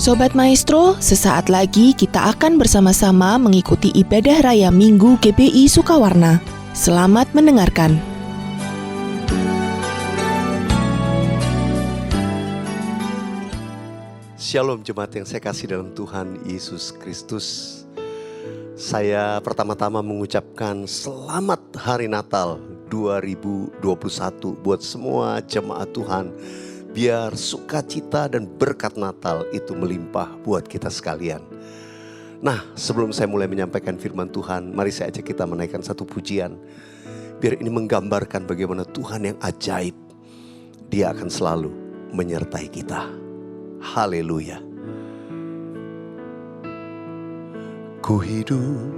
Sobat Maestro, sesaat lagi kita akan bersama-sama mengikuti ibadah raya Minggu GBI Sukawarna. Selamat mendengarkan. Shalom jemaat yang saya kasih dalam Tuhan Yesus Kristus. Saya pertama-tama mengucapkan selamat Hari Natal 2021 buat semua jemaat Tuhan. Biar sukacita dan berkat Natal itu melimpah buat kita sekalian. Nah, sebelum saya mulai menyampaikan firman Tuhan, mari saya ajak kita menaikkan satu pujian. Biar ini menggambarkan bagaimana Tuhan yang ajaib. Dia akan selalu menyertai kita. Haleluya. Ku hidup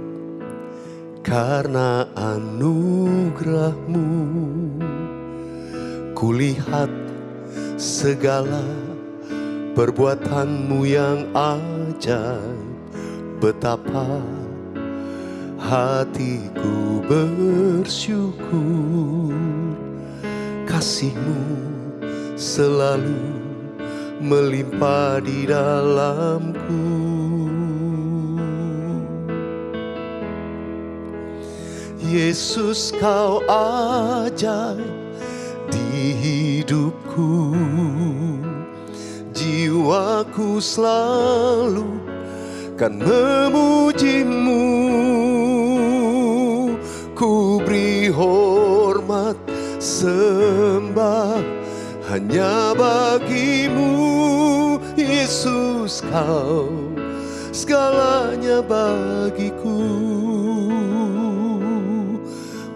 karena anugerah-Mu. Kulihat segala perbuatan-Mu yang ajaib. Betapa hatiku bersyukur. Kasih-Mu selalu melimpah di dalamku. Yesus, Kau ajaib di hidupku. Jiwaku selalu kan memuji-Mu. Ku beri hormat sembah hanya bagi-Mu. Yesus, Kau segalanya bagiku.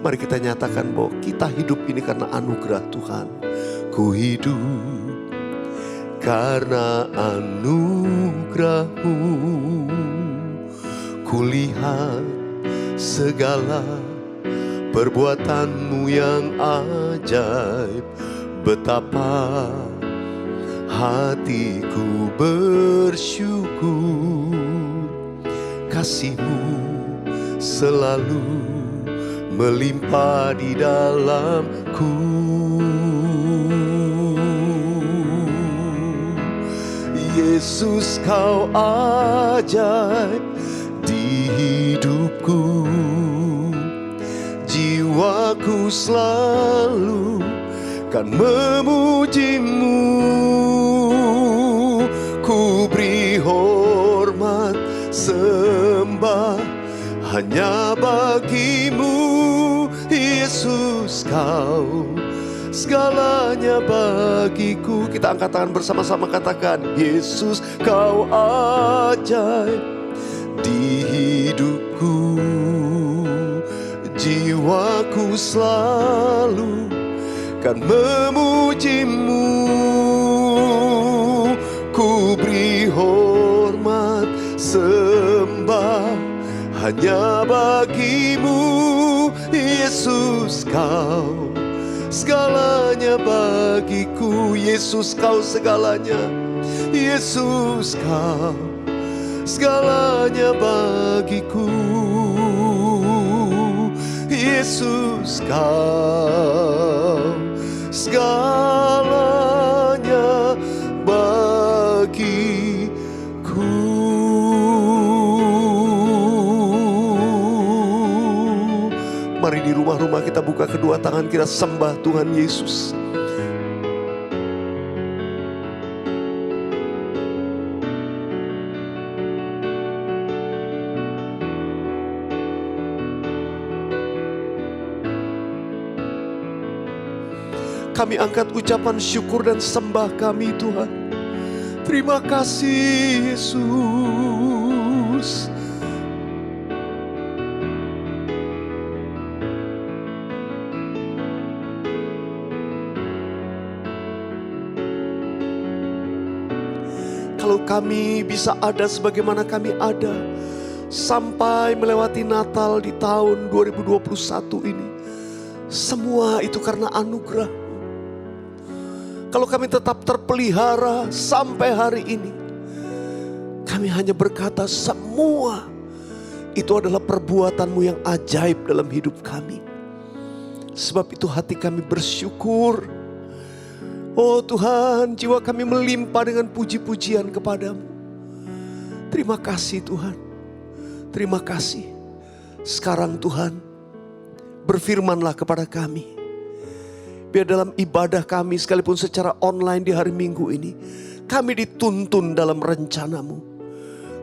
Mari kita nyatakan bahwa kita hidup ini karena anugerah Tuhan. Ku hidup karena anugerah-Mu. Kulihat segala perbuatan-Mu yang ajaib. Betapa hatiku bersyukur. Kasih-Mu selalu melimpah di dalamku. Yesus, Kau ajaib di hidupku. Jiwaku selalu kan memuji-Mu. Ku beri hormat sembah hanya bagi-Mu. Yesus, Kau segalanya bagiku. Kita angkat tangan bersama-sama, katakan, Yesus, Kau ajaib di hidupku. Jiwaku selalu kan memuji-Mu. Ku beri hormat sembah hanya bagi-Mu. Yesus, Kau segalanya bagiku. Yesus, Kau segalanya. Yesus, Kau segalanya bagiku. Yesus, Kau segalanya bagiku. Mari di rumah-rumah kita buka kedua tangan, kita sembah Tuhan Yesus. Kami angkat ucapan syukur dan sembah kami, Tuhan. Terima kasih, Yesus. Kalau kami bisa ada sebagaimana kami ada sampai melewati Natal di tahun 2021 ini, semua itu karena anugerah. Kalau kami tetap terpelihara sampai hari ini, kami hanya berkata semua itu adalah perbuatan-Mu yang ajaib dalam hidup kami. Sebab itu hati kami bersyukur. Oh Tuhan, jiwa kami melimpah dengan puji-pujian kepada-Mu. Terima kasih Tuhan. Terima kasih. Sekarang Tuhan, berfirman-Lah kepada kami. Biar dalam ibadah kami sekalipun secara online di hari Minggu ini, kami dituntun dalam rencana-Mu.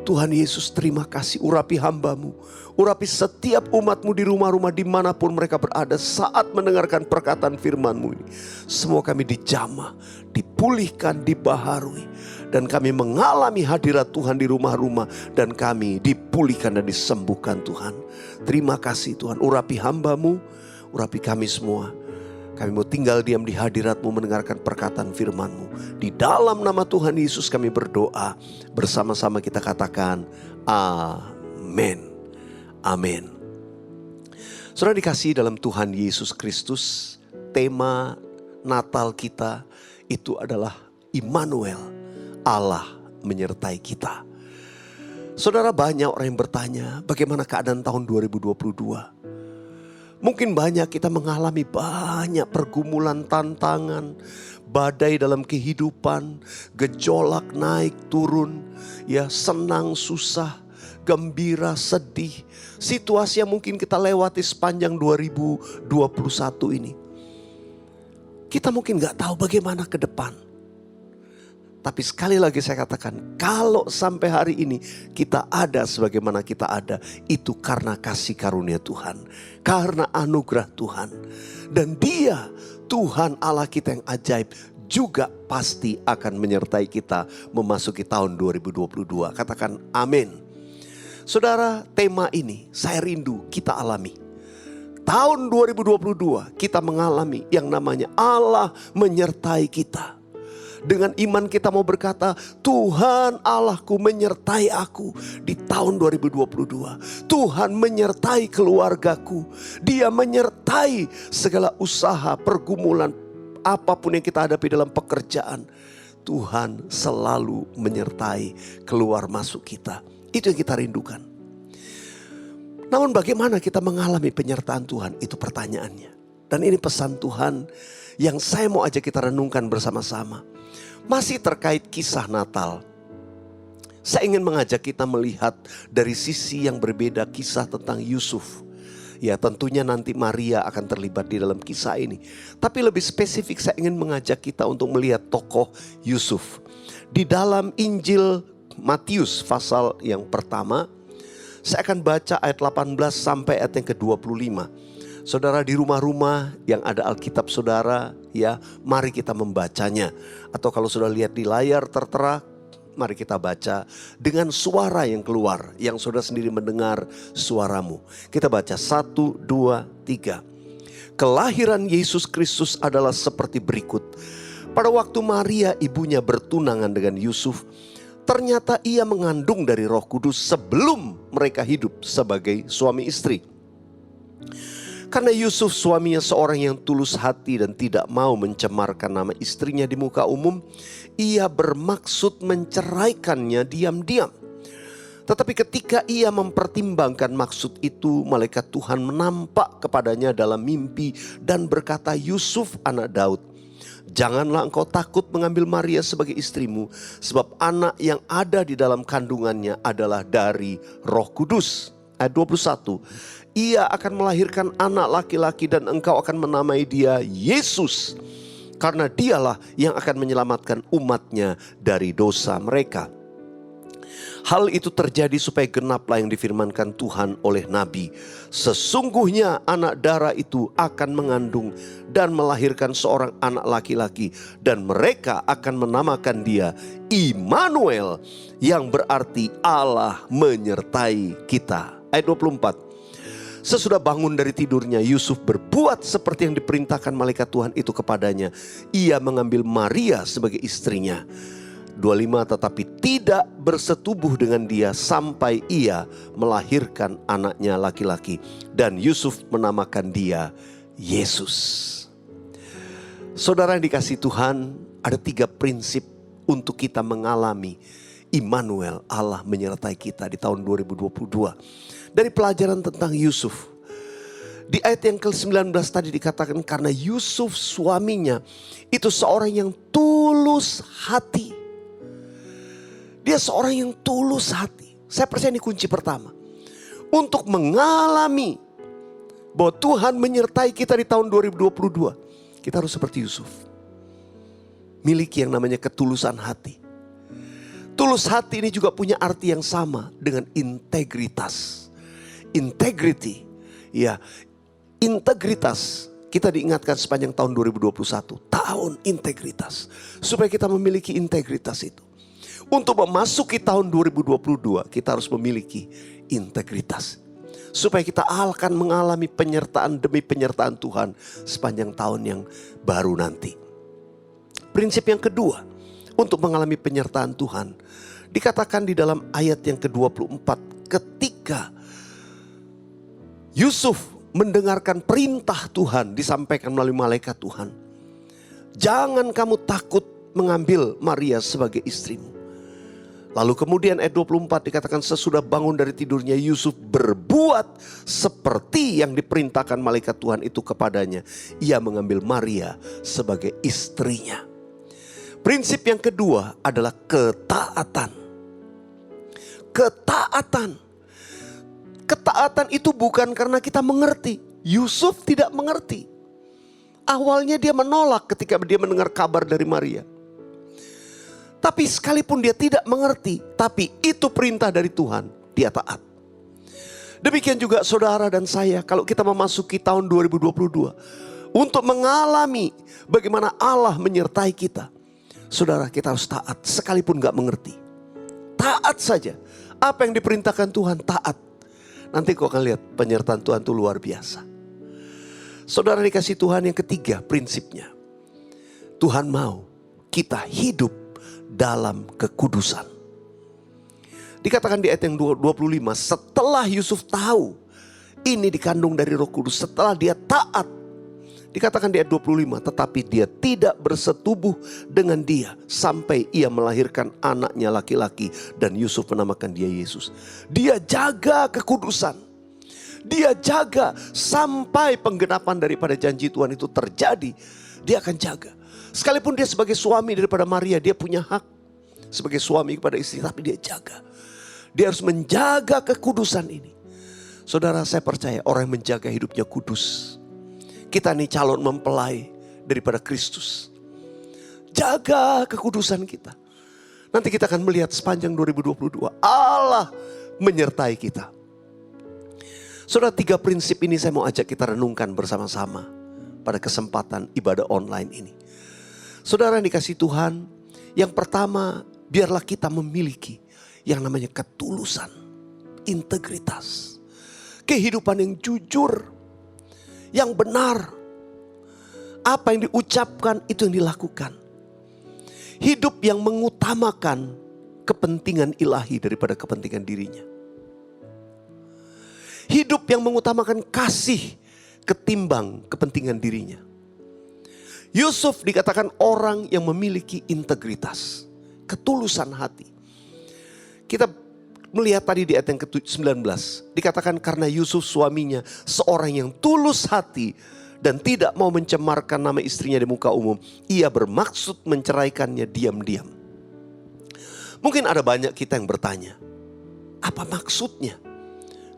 Tuhan Yesus, terima kasih, urapi hamba-Mu. Urapi setiap umat-Mu di rumah-rumah dimanapun mereka berada saat mendengarkan perkataan firman-Mu ini. Semua kami dijamah, dipulihkan, dibaharui. Dan kami mengalami hadirat Tuhan di rumah-rumah. Dan kami dipulihkan dan disembuhkan Tuhan. Terima kasih Tuhan, urapi hamba-Mu, urapi kami semua. Kami mau tinggal diam di hadirat-Mu mendengarkan perkataan firman-Mu. Di dalam nama Tuhan Yesus kami berdoa. Bersama-sama kita katakan amin. Amin. Saudara dikasihi dalam Tuhan Yesus Kristus, tema Natal kita itu adalah Immanuel, Allah menyertai kita. Saudara, banyak orang yang bertanya bagaimana keadaan tahun 2022. Mungkin banyak kita mengalami banyak pergumulan, tantangan, badai dalam kehidupan, gejolak naik turun, ya senang susah, gembira sedih. Situasi yang mungkin kita lewati sepanjang 2021 ini. Kita mungkin gak tahu bagaimana ke depan. Tapi sekali lagi saya katakan, kalau sampai hari ini kita ada sebagaimana kita ada, itu karena kasih karunia Tuhan, karena anugerah Tuhan. Dan Dia, Tuhan Allah kita yang ajaib, juga pasti akan menyertai kita memasuki tahun 2022. Katakan amin. Saudara, tema ini saya rindu kita alami. Tahun 2022 kita mengalami yang namanya Allah menyertai kita. Dengan iman kita mau berkata, Tuhan Allahku menyertai aku di tahun 2022. Tuhan menyertai keluargaku. Dia menyertai segala usaha, pergumulan, apapun yang kita hadapi dalam pekerjaan. Tuhan selalu menyertai keluar masuk kita. Itu yang kita rindukan. Namun bagaimana kita mengalami penyertaan Tuhan? Itu pertanyaannya. Dan ini pesan Tuhan yang saya mau ajak kita renungkan bersama-sama. Masih terkait kisah Natal. Saya ingin mengajak kita melihat dari sisi yang berbeda kisah tentang Yusuf. Ya, tentunya nanti Maria akan terlibat di dalam kisah ini. Tapi lebih spesifik saya ingin mengajak kita untuk melihat tokoh Yusuf. Di dalam Injil Matius pasal yang pertama, saya akan baca ayat 18 sampai ayat yang ke-25. Saudara di rumah-rumah yang ada Alkitab saudara, ya mari kita membacanya. Atau kalau sudah lihat di layar tertera, mari kita baca dengan suara yang keluar, yang saudara sendiri mendengar suaramu. Kita baca 1, 2, 3. Kelahiran Yesus Kristus adalah seperti berikut. Pada waktu Maria ibunya bertunangan dengan Yusuf, ternyata ia mengandung dari Roh Kudus sebelum mereka hidup sebagai suami istri. Karena Yusuf suaminya seorang yang tulus hati dan tidak mau mencemarkan nama istrinya di muka umum, ia bermaksud menceraikannya diam-diam. Tetapi ketika ia mempertimbangkan maksud itu, malaikat Tuhan menampak kepadanya dalam mimpi dan berkata, Yusuf anak Daud, janganlah engkau takut mengambil Maria sebagai istrimu, sebab anak yang ada di dalam kandungannya adalah dari Roh Kudus. Ayat 21, ia akan melahirkan anak laki-laki dan engkau akan menamai dia Yesus. Karena dialah yang akan menyelamatkan umatnya dari dosa mereka. Hal itu terjadi supaya genaplah yang difirmankan Tuhan oleh Nabi. Sesungguhnya anak darah itu akan mengandung dan melahirkan seorang anak laki-laki. Dan mereka akan menamakan dia Immanuel, yang berarti Allah menyertai kita. Ayat 24. Sesudah bangun dari tidurnya, Yusuf berbuat seperti yang diperintahkan malaikat Tuhan itu kepadanya. Ia mengambil Maria sebagai istrinya. 25, tetapi tidak bersetubuh dengan dia sampai ia melahirkan anaknya laki-laki. Dan Yusuf menamakan dia Yesus. Saudara yang dikasihi Tuhan, ada 3 prinsip untuk kita mengalami Immanuel, Allah menyertai kita di tahun 2022. Dari pelajaran tentang Yusuf. Di ayat yang ke-19 tadi dikatakan karena Yusuf suaminya itu seorang yang tulus hati. Dia seorang yang tulus hati. Saya percaya ini kunci pertama. Untuk mengalami bahwa Tuhan menyertai kita di tahun 2022. Kita harus seperti Yusuf. Miliki yang namanya ketulusan hati. Tulus hati ini juga punya arti yang sama dengan integritas. Integrity. Ya, integritas. Kita diingatkan sepanjang tahun 2021. Tahun integritas. Supaya kita memiliki integritas itu. Untuk memasuki tahun 2022 kita harus memiliki integritas. Supaya kita akan mengalami penyertaan demi penyertaan Tuhan sepanjang tahun yang baru nanti. Prinsip yang kedua untuk mengalami penyertaan Tuhan. Dikatakan di dalam ayat yang ke-24 ketika Yusuf mendengarkan perintah Tuhan disampaikan melalui malaikat Tuhan. Jangan kamu takut mengambil Maria sebagai istrimu. Lalu kemudian ayat 24 dikatakan sesudah bangun dari tidurnya Yusuf berbuat seperti yang diperintahkan malaikat Tuhan itu kepadanya. Ia mengambil Maria sebagai istrinya. Prinsip yang kedua adalah ketaatan. Ketaatan. Ketaatan itu bukan karena kita mengerti. Yusuf tidak mengerti. Awalnya dia menolak ketika dia mendengar kabar dari Maria. Tapi sekalipun dia tidak mengerti, tapi itu perintah dari Tuhan, dia taat. Demikian juga saudara dan saya, kalau kita memasuki tahun 2022, untuk mengalami bagaimana Allah menyertai kita. Saudara, kita harus taat sekalipun gak mengerti. Taat saja. Apa yang diperintahkan Tuhan, taat. Nanti kau akan lihat penyertaan Tuhan itu luar biasa. Saudara dikasih Tuhan yang ketiga prinsipnya. Tuhan mau kita hidup dalam kekudusan. Dikatakan di ayat yang 25, setelah Yusuf tahu ini dikandung dari Roh Kudus, setelah dia taat. Dikatakan di ayat 25, tetapi dia tidak bersetubuh dengan dia sampai ia melahirkan anaknya laki-laki dan Yusuf menamakan dia Yesus. Dia jaga kekudusan. Dia jaga sampai penggenapan daripada janji Tuhan itu terjadi. Dia akan jaga. Sekalipun dia sebagai suami daripada Maria, dia punya hak sebagai suami kepada istri, tapi dia jaga. Dia harus menjaga kekudusan ini. Saudara, saya percaya orang yang menjaga hidupnya kudus. Kita nih calon mempelai daripada Kristus. Jaga kekudusan kita. Nanti kita akan melihat sepanjang 2022 Allah menyertai kita. Saudara, 3 prinsip ini saya mau ajak kita renungkan bersama-sama pada kesempatan ibadah online ini. Saudara yang dikasih Tuhan, yang pertama biarlah kita memiliki yang namanya ketulusan, integritas. Kehidupan yang jujur, yang benar. Apa yang diucapkan itu yang dilakukan. Hidup yang mengutamakan kepentingan ilahi daripada kepentingan dirinya. Hidup yang mengutamakan kasih ketimbang kepentingan dirinya. Yusuf dikatakan orang yang memiliki integritas, ketulusan hati. Kita melihat tadi di ayat yang ke-19. Dikatakan karena Yusuf suaminya seorang yang tulus hati dan tidak mau mencemarkan nama istrinya di muka umum. Ia bermaksud menceraikannya diam-diam. Mungkin ada banyak kita yang bertanya, apa maksudnya?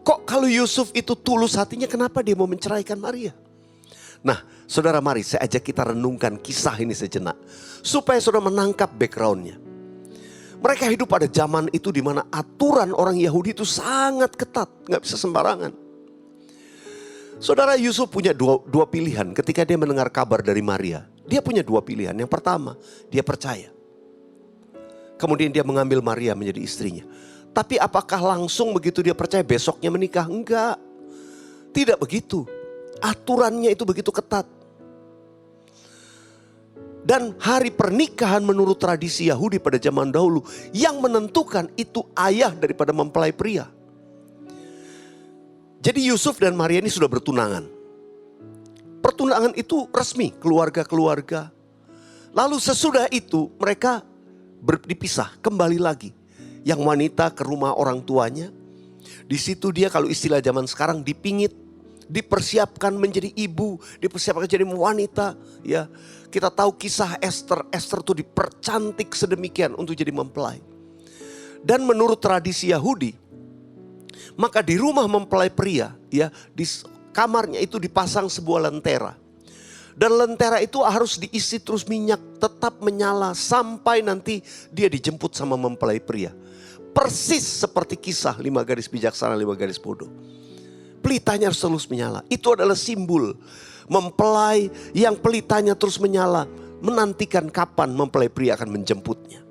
Kok kalau Yusuf itu tulus hatinya, kenapa dia mau menceraikan Maria? Nah, saudara, mari saya ajak kita renungkan kisah ini sejenak. Supaya saudara menangkap backgroundnya. Mereka hidup pada zaman itu di mana aturan orang Yahudi itu sangat ketat. Gak bisa sembarangan. Saudara, Yusuf punya dua pilihan ketika dia mendengar kabar dari Maria. Dia punya 2 pilihan. Yang pertama, dia percaya. Kemudian dia mengambil Maria menjadi istrinya. Tapi apakah langsung begitu dia percaya besoknya menikah? Enggak. Tidak begitu. Aturannya itu begitu ketat. Dan hari pernikahan menurut tradisi Yahudi pada zaman dahulu, yang menentukan itu ayah daripada mempelai pria. Jadi Yusuf dan Maria ini sudah bertunangan. Pertunangan itu resmi, keluarga-keluarga. Lalu sesudah itu mereka dipisah, kembali lagi. Yang wanita ke rumah orang tuanya. Di situ dia, kalau istilah zaman sekarang, dipingit. Dipersiapkan menjadi ibu, dipersiapkan jadi wanita. Ya, kita tahu kisah Esther. Esther itu dipercantik sedemikian untuk jadi mempelai. Dan menurut tradisi Yahudi, Maka di rumah mempelai pria, ya, di kamarnya itu dipasang sebuah lentera. Dan lentera itu harus diisi terus minyak, tetap menyala sampai nanti dia dijemput sama mempelai pria. Persis seperti kisah 5 gadis bijaksana, 5 gadis bodoh. Pelitanya harus terus menyala. Itu adalah simbol mempelai yang pelitanya terus menyala, menantikan kapan mempelai pria akan menjemputnya.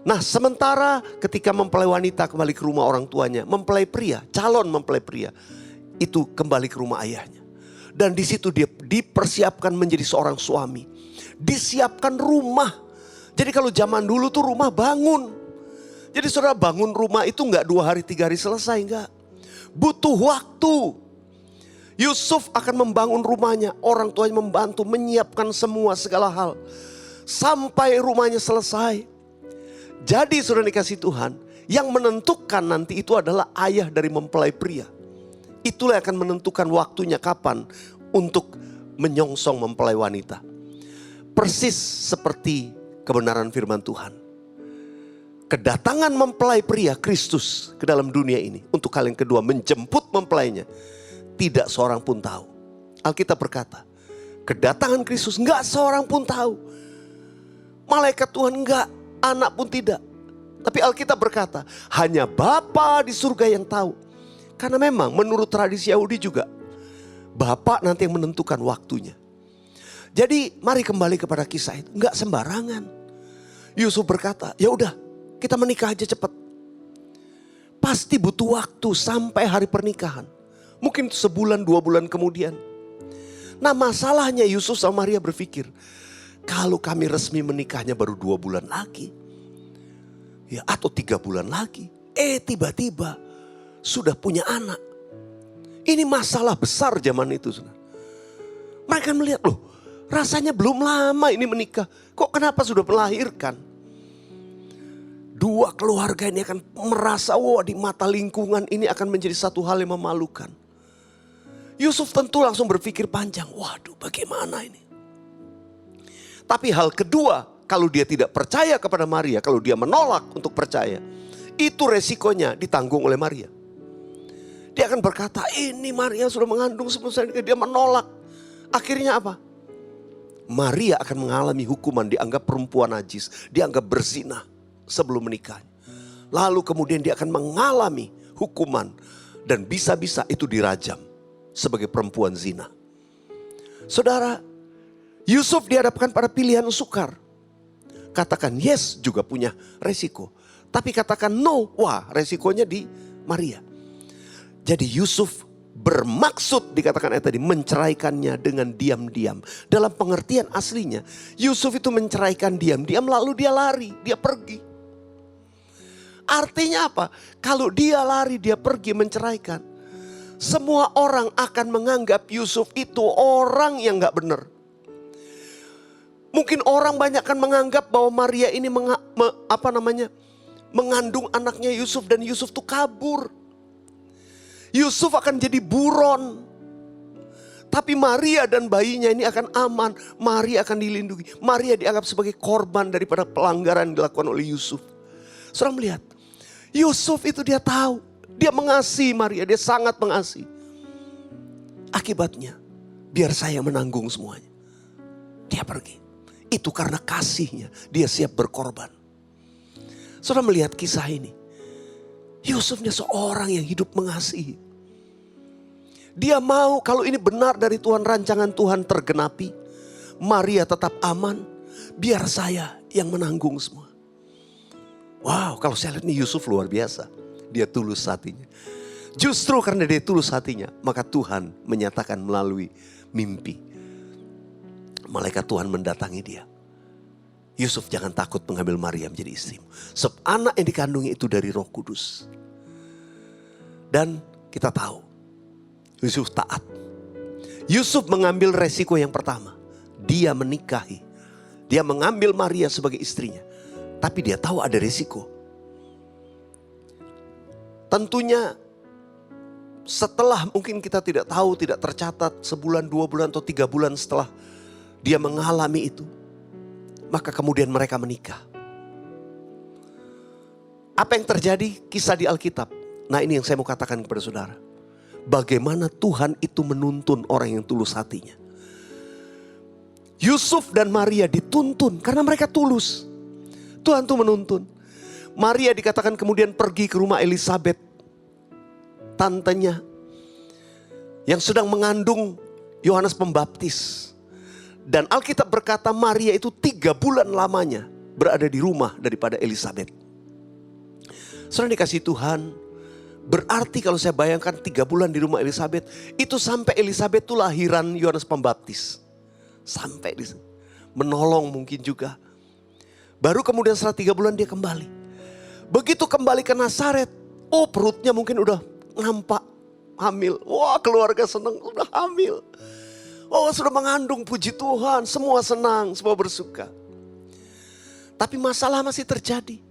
Nah, sementara ketika mempelai wanita kembali ke rumah orang tuanya, mempelai pria, calon mempelai pria, itu kembali ke rumah ayahnya. Dan di situ dia dipersiapkan menjadi seorang suami. Disiapkan rumah. Jadi kalau zaman dulu tuh rumah bangun. Jadi saudara, bangun rumah itu enggak 2 hari 3 hari selesai, enggak. Butuh waktu. Yusuf akan membangun rumahnya. Orang tuanya membantu menyiapkan semua segala hal. Sampai rumahnya selesai. Jadi saudara dikasih Tuhan, yang menentukan nanti itu adalah ayah dari mempelai pria. Itulah yang akan menentukan waktunya kapan untuk menyongsong mempelai wanita. Persis seperti kebenaran firman Tuhan. Kedatangan mempelai pria Kristus ke dalam dunia ini untuk kali yang kedua menjemput mempelainya, tidak seorang pun tahu. Alkitab berkata, kedatangan Kristus enggak seorang pun tahu. Malaikat Tuhan enggak, anak pun tidak. Tapi Alkitab berkata, hanya Bapa di surga yang tahu. Karena memang menurut tradisi Yahudi juga, Bapa nanti yang menentukan waktunya. Jadi mari kembali kepada kisah itu. Enggak sembarangan. Yusuf berkata, ya udah kita menikah aja cepat. Pasti butuh waktu sampai hari pernikahan. Mungkin sebulan 2 bulan kemudian. Nah, masalahnya Yusuf sama Maria berpikir, kalau kami resmi menikahnya baru 2 bulan lagi, ya, atau 3 bulan lagi. Tiba-tiba sudah punya anak. Ini masalah besar zaman itu. Mereka melihat, loh, rasanya belum lama ini menikah. Kok kenapa sudah melahirkan? 2 keluarga ini akan merasa, wah, di mata lingkungan ini akan menjadi satu hal yang memalukan. Yusuf tentu langsung berpikir panjang, waduh, bagaimana ini? Tapi hal kedua, kalau dia tidak percaya kepada Maria, kalau dia menolak untuk percaya, itu resikonya ditanggung oleh Maria. Dia akan berkata, ini Maria sudah mengandung sebelum saya nikah. Dia menolak. Akhirnya apa? Maria akan mengalami hukuman, dianggap perempuan najis, dianggap berzina sebelum menikah. Lalu kemudian dia akan mengalami hukuman dan bisa-bisa itu dirajam sebagai perempuan zina. Saudara, Yusuf dihadapkan pada pilihan sukar. Katakan yes juga punya resiko. Tapi katakan no, wah, resikonya di Maria. Jadi Yusuf bermaksud, dikatakan tadi, menceraikannya dengan diam-diam. Dalam pengertian aslinya, Yusuf itu menceraikan diam-diam lalu dia lari, dia pergi. Artinya apa? Kalau dia lari, dia pergi menceraikan, semua orang akan menganggap Yusuf itu orang yang gak benar. Mungkin orang banyak akan menganggap bahwa Maria ini mengandung anaknya Yusuf dan Yusuf itu kabur. Yusuf akan jadi buron. Tapi Maria dan bayinya ini akan aman. Maria akan dilindungi. Maria dianggap sebagai korban daripada pelanggaran yang dilakukan oleh Yusuf. Saudara melihat, Yusuf itu dia tahu, dia mengasihi Maria, dia sangat mengasihi. Akibatnya, biar saya menanggung semuanya. Dia pergi. Itu karena kasihnya, dia siap berkorban. Saudara melihat kisah ini. Yusufnya seorang yang hidup mengasihi. Dia mau kalau ini benar dari Tuhan, rancangan Tuhan tergenapi. Maria tetap aman, biar saya yang menanggung semua. Wow, kalau saya lihat nih Yusuf luar biasa. Dia tulus hatinya. Justru karena dia tulus hatinya, maka Tuhan menyatakan melalui mimpi. Malaikat Tuhan mendatangi dia. Yusuf, jangan takut mengambil Maria menjadi istrimu. Sebab anak yang dikandungi itu dari Roh Kudus. Dan kita tahu, Yusuf taat. Yusuf mengambil resiko yang pertama. Dia menikahi. Dia mengambil Maria sebagai istrinya. Tapi dia tahu ada resiko. Tentunya setelah mungkin kita tidak tahu, tidak tercatat sebulan, 2 bulan atau 3 bulan setelah dia mengalami itu. Maka kemudian mereka menikah. Apa yang terjadi? Kisah di Alkitab. Nah, ini yang saya mau katakan kepada saudara. Bagaimana Tuhan itu menuntun orang yang tulus hatinya. Yusuf dan Maria dituntun karena mereka tulus. Tuhan tuh menuntun. Maria dikatakan kemudian pergi ke rumah Elisabet, tantenya, yang sedang mengandung Yohanes Pembaptis. Dan Alkitab berkata Maria itu 3 bulan lamanya berada di rumah daripada Elisabet. Saudara dikasih Tuhan, berarti kalau saya bayangkan 3 bulan di rumah Elisabet, itu sampai Elisabet itu lahiran Yohanes Pembaptis. Sampai di sana. Menolong mungkin juga. Baru kemudian setelah 3 bulan dia kembali. Begitu kembali ke Nazaret, perutnya mungkin udah nampak hamil. Wah, keluarga senang, udah hamil. Sudah mengandung, puji Tuhan. Semua senang, semua bersuka. Tapi masalah masih terjadi.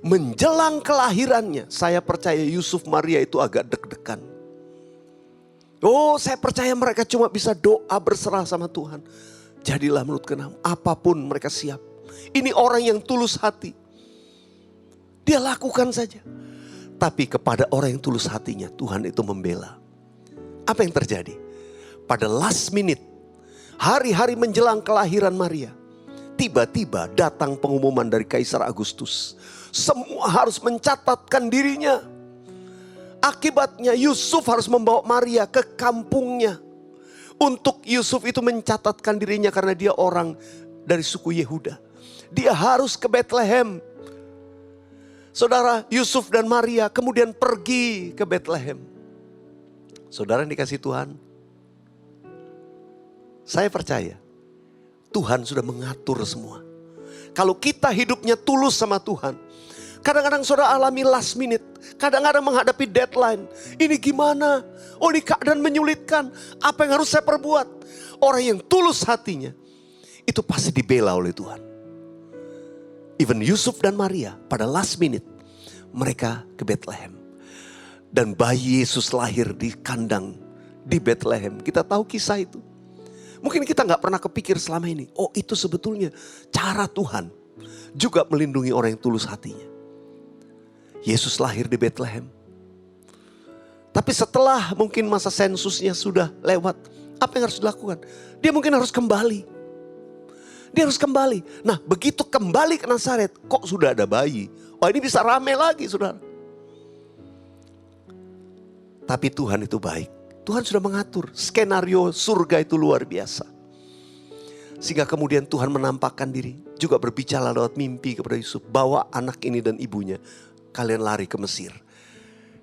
Menjelang kelahirannya, saya percaya Yusuf Maria itu agak deg-degan. Saya percaya mereka cuma bisa doa berserah sama Tuhan. Jadilah menurut kehendak, apapun mereka siap. Ini orang yang tulus hati. Dia lakukan saja. Tapi kepada orang yang tulus hatinya, Tuhan itu membela. Apa yang terjadi? Pada last minute, hari-hari menjelang kelahiran Maria, tiba-tiba datang pengumuman dari Kaisar Agustus. Semua harus mencatatkan dirinya. Akibatnya Yusuf harus membawa Maria ke kampungnya. Untuk Yusuf itu mencatatkan dirinya karena dia orang dari suku Yehuda. Dia harus ke Bethlehem. Saudara, Yusuf dan Maria kemudian pergi ke Bethlehem. Saudara yang dikasih Tuhan, saya percaya Tuhan sudah mengatur semua. Kalau kita hidupnya tulus sama Tuhan, kadang-kadang saudara alami last minute, kadang-kadang menghadapi deadline. Ini gimana? Ini keadaan menyulitkan. Apa yang harus saya perbuat? Orang yang tulus hatinya, itu pasti dibela oleh Tuhan. Even Yusuf dan Maria pada last minute, mereka ke Bethlehem. Dan bayi Yesus lahir di kandang di Bethlehem. Kita tahu kisah itu. Mungkin kita gak pernah kepikir selama ini. Itu sebetulnya cara Tuhan juga melindungi orang yang tulus hatinya. Yesus lahir di Bethlehem. Tapi setelah mungkin masa sensusnya sudah lewat, apa yang harus dilakukan? Dia mungkin harus kembali. Dia harus kembali. Nah, begitu kembali ke Nazaret, kok sudah ada bayi? Ini bisa rame lagi, saudara. Tapi Tuhan itu baik. Tuhan sudah mengatur. Skenario surga itu luar biasa. Sehingga kemudian Tuhan menampakkan diri. Juga berbicara lewat mimpi kepada Yusuf. Bawa anak ini dan ibunya. Kalian lari ke Mesir.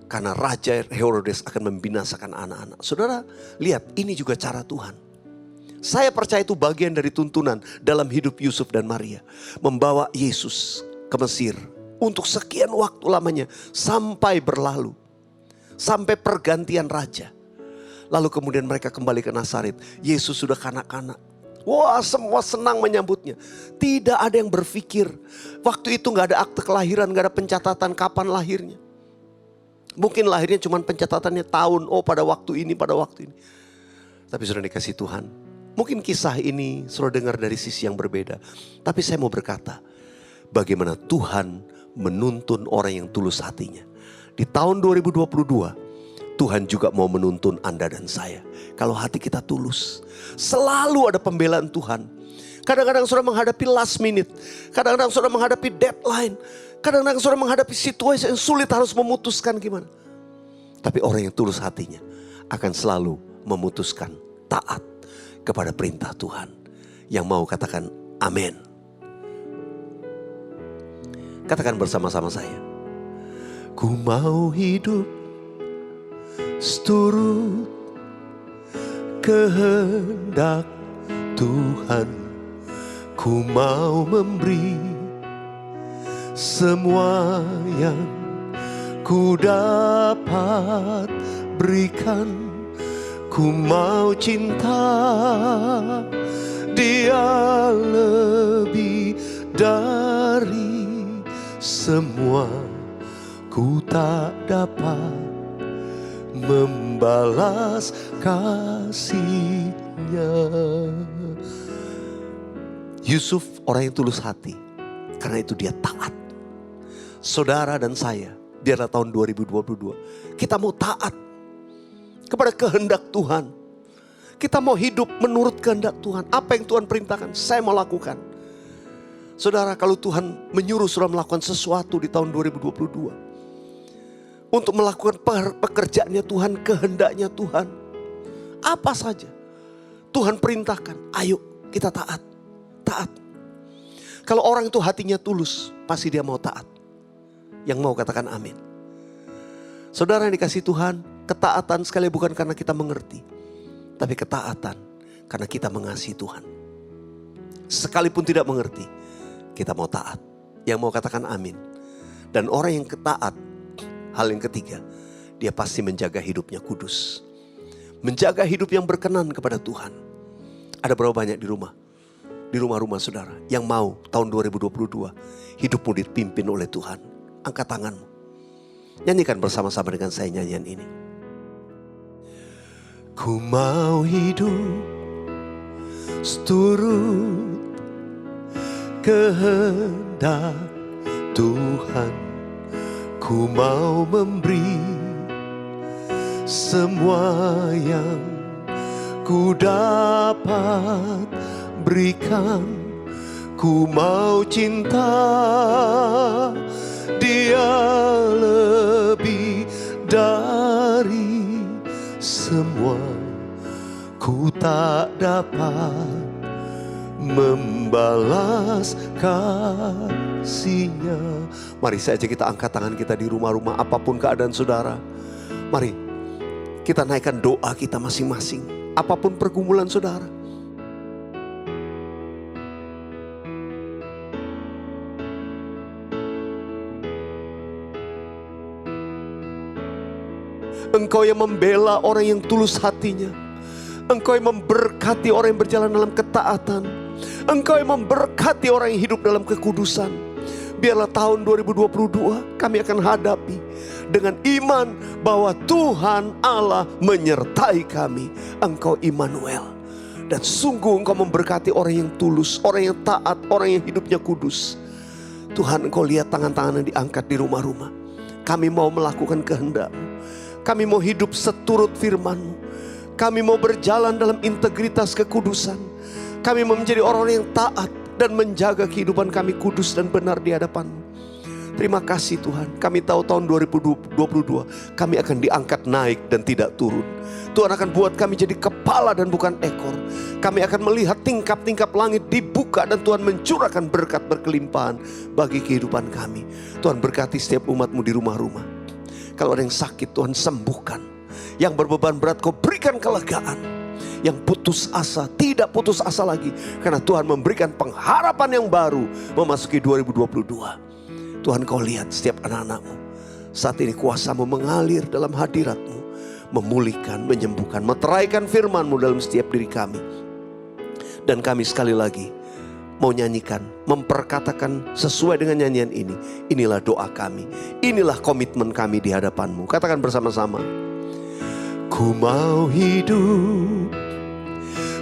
Karena Raja Herodes akan membinasakan anak-anak. Saudara, lihat ini juga cara Tuhan. Saya percaya itu bagian dari tuntunan dalam hidup Yusuf dan Maria. Membawa Yesus ke Mesir. Untuk sekian waktu lamanya. Sampai berlalu. Sampai pergantian raja. Lalu kemudian mereka kembali ke Nazaret. Yesus sudah kanak-kanak. Wah, semua senang menyambutnya. Tidak ada yang berpikir. Waktu itu gak ada akte kelahiran, gak ada pencatatan kapan lahirnya. Mungkin lahirnya cuma pencatatannya tahun. Pada waktu ini, pada waktu ini. Tapi sudah dikasih Tuhan. Mungkin kisah ini sudah dengar dari sisi yang berbeda. Tapi saya mau berkata, bagaimana Tuhan menuntun orang yang tulus hatinya. Di tahun 2022, Tuhan juga mau menuntun Anda dan saya. Kalau hati kita tulus, selalu ada pembelaan Tuhan. Kadang-kadang sudah menghadapi last minute. Kadang-kadang sudah menghadapi deadline. Kadang-kadang sudah menghadapi situasi yang sulit harus memutuskan gimana. Tapi orang yang tulus hatinya akan selalu memutuskan taat kepada perintah Tuhan. Yang mau katakan amin. Katakan bersama-sama saya. Ku mau hidup seturut kehendak Tuhan. Ku mau memberi semua yang ku dapat berikan. Ku mau cinta Dia lebih dari semua. Ku tak dapat membalas kasih-Nya. Yusuf orang yang tulus hati. Karena itu dia taat. Saudara dan saya biarlah tahun 2022 kita mau taat kepada kehendak Tuhan. Kita mau hidup menurut kehendak Tuhan. Apa yang Tuhan perintahkan, saya mau lakukan. Saudara, kalau Tuhan menyuruh saudara melakukan sesuatu di tahun 2022, untuk melakukan pekerjaannya Tuhan, kehendaknya Tuhan, apa saja Tuhan perintahkan, ayo kita taat. Taat. Kalau orang itu hatinya tulus, pasti dia mau taat. Yang mau katakan amin. Saudara yang dikasihi Tuhan, ketaatan sekali bukan karena kita mengerti, tapi ketaatan karena kita mengasihi Tuhan. Sekalipun tidak mengerti, kita mau taat. Yang mau katakan amin. Dan orang yang taat, hal yang ketiga, dia pasti menjaga hidupnya kudus. Menjaga hidup yang berkenan kepada Tuhan. Ada berapa banyak di rumah-rumah saudara yang mau tahun 2022 hidupmu dipimpin oleh Tuhan? Angkat tanganmu. Nyanyikan bersama-sama dengan saya nyanyian ini. Ku mau hidup seturut kehendak Tuhan. Ku mau memberi semua yang ku dapat berikan. Ku mau cinta Dia lebih dari semua. Ku tak dapat membalas kasih-Nya. Mari saja kita angkat tangan kita di rumah-rumah, apapun keadaan saudara. Mari kita naikkan doa kita masing-masing, apapun pergumulan saudara. Engkau yang membela orang yang tulus hatinya. Engkau yang memberkati orang yang berjalan dalam ketaatan. Engkau yang memberkati orang yang hidup dalam kekudusan. Biarlah tahun 2022 kami akan hadapi dengan iman bahwa Tuhan Allah menyertai kami. Engkau Immanuel. Dan sungguh Engkau memberkati orang yang tulus, orang yang taat, orang yang hidupnya kudus. Tuhan, Engkau lihat tangan-tangan yang diangkat di rumah-rumah. Kami mau melakukan kehendak-Mu. Kami mau hidup seturut firman-Mu. Kami mau berjalan dalam integritas kekudusan. Kami mau menjadi orang-orang yang taat dan menjaga kehidupan kami kudus dan benar di hadapan-Mu. Terima kasih Tuhan. Kami tahu tahun 2022 kami akan diangkat naik dan tidak turun. Tuhan akan buat kami jadi kepala dan bukan ekor. Kami akan melihat tingkap-tingkap langit dibuka dan Tuhan mencurahkan berkat berkelimpahan bagi kehidupan kami. Tuhan berkati setiap umat-Mu di rumah-rumah. Kalau ada yang sakit Tuhan sembuhkan. Yang berbeban berat Kau berikan kelegaan. Yang putus asa tidak putus asa lagi. Karena Tuhan memberikan pengharapan yang baru memasuki 2022. Tuhan, Kau lihat setiap anak-anak-Mu. Saat ini kuasa-Mu mengalir dalam hadirat-Mu. Memulihkan, menyembuhkan, meteraikan firman-Mu dalam setiap diri kami. Dan kami sekali lagi mau nyanyikan, memperkatakan sesuai dengan nyanyian ini. Inilah doa kami, inilah komitmen kami di hadapan-Mu. Katakan bersama-sama. Ku mau hidup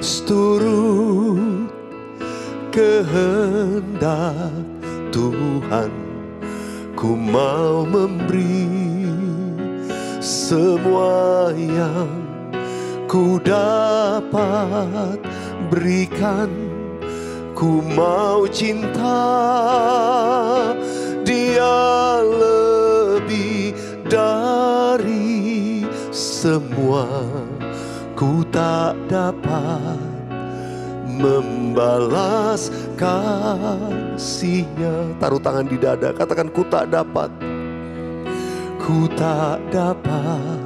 seturut kehendak Tuhan. Ku mau memberi semua yang ku dapat berikan. Ku mau cinta Dia lebih dari semua. Ku tak dapat membalas kasih-Nya. Taruh tangan di dada, katakan ku tak dapat. Ku tak dapat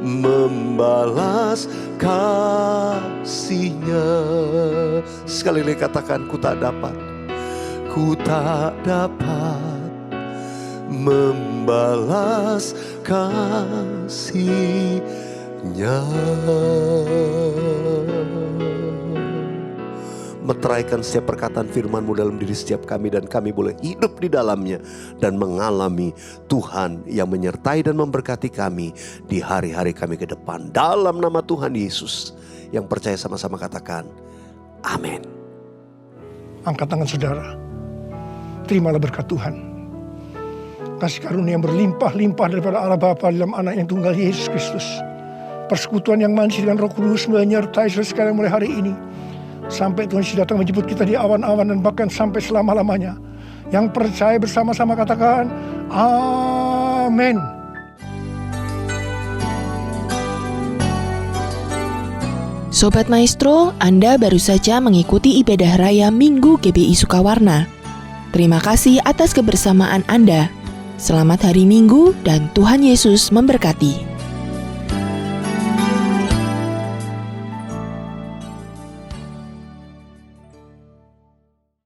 membalas kasih-Nya. Sekali lagi katakan ku tak dapat. Ku tak dapat membalas kasih-Nya. Meteraikan setiap perkataan firman-Mu dalam diri setiap kami, dan kami boleh hidup di dalamnya dan mengalami Tuhan yang menyertai dan memberkati kami di hari-hari kami ke depan. Dalam nama Tuhan Yesus, yang percaya sama-sama katakan amin. Angkat tangan saudara, terimalah berkat Tuhan. kasih karunia yang berlimpah-limpah daripada Allah Bapa dalam anak yang tunggal Yesus Kristus. Persekutuan yang manis dengan Roh Kudus menyertai saudara sekalian mulai hari ini. Sampai Tuhan Yesus datang menjemput kita di awan-awan dan bahkan sampai selama-lamanya. Yang percaya bersama-sama katakan, amin. Sobat Maestro, Anda baru saja mengikuti ibadah raya Minggu GBI Sukawarna. Terima kasih atas kebersamaan Anda. Selamat hari Minggu dan Tuhan Yesus memberkati.